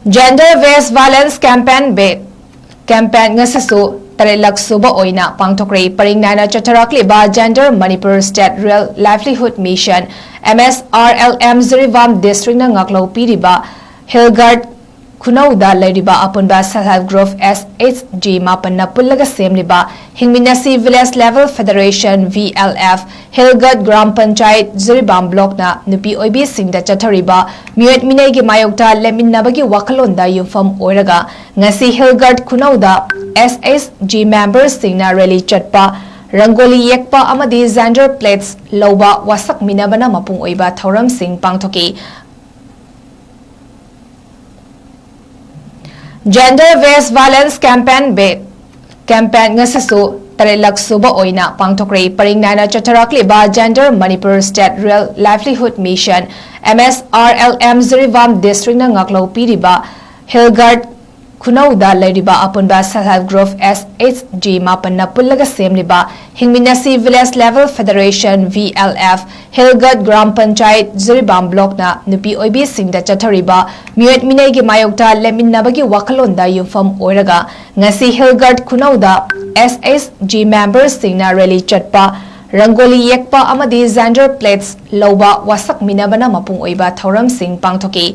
Gender-based violence campaign ngasisu tarelak suba oina pangthokre paringnana chatarakliba gender Manipur State Real Livelihood Mission MSRLM Zirivam District na ngaklo piriba 𝗕𝗓𝗢𝗚𝗢𝗓𝗓 apunba self-help group 𝗧𝗔𝗦𝗡𝗙𝗓 pulaga semliba hingminasi village level federation VLF 𝗕𝗓𝗢𝗓𝗘𝗡𝗡𝗖𝗑 Ziribam block na nupi oibi singda chathariba miyot minay gi mayokta leminabagi wakalonda yumfam oiraga ngasi 𝗕𝗓𝗢𝗓𝗘𝗡𝗙 members singna rally chatpa rangoli yekpa amadi gender plates loba wasak minabana mapung oiba thauram sing pangthoki Gender-based violence campaign ngasisu tarelak suba oina pangthokre paringnana chatarakliba gender Manipur State Real Livelihood Mission MSRLM Zirivam District na ngaklo piriba 𝗕𝗓𝗢𝗓𝗢𝗓 apunba self-help group 𝗧𝗔𝗦𝗡𝗙𝗓 pulaga semliba hingminasi village level federation VLF 𝗕𝗓𝗢𝗓𝗘𝗡𝗙𝗖𝗑 Ziribam block na nupi oibi singda chathariba miyot minay gi mayokta leminabagi wakalonda yumfam oiraga ngasi 𝗕𝗓𝗢𝗓𝗘𝗡𝗙𝗖𝗑 members singna rally chatpa rangoli yekpa amadi gender plates loba wasak minabana mapung oiba thauram sing pangthoki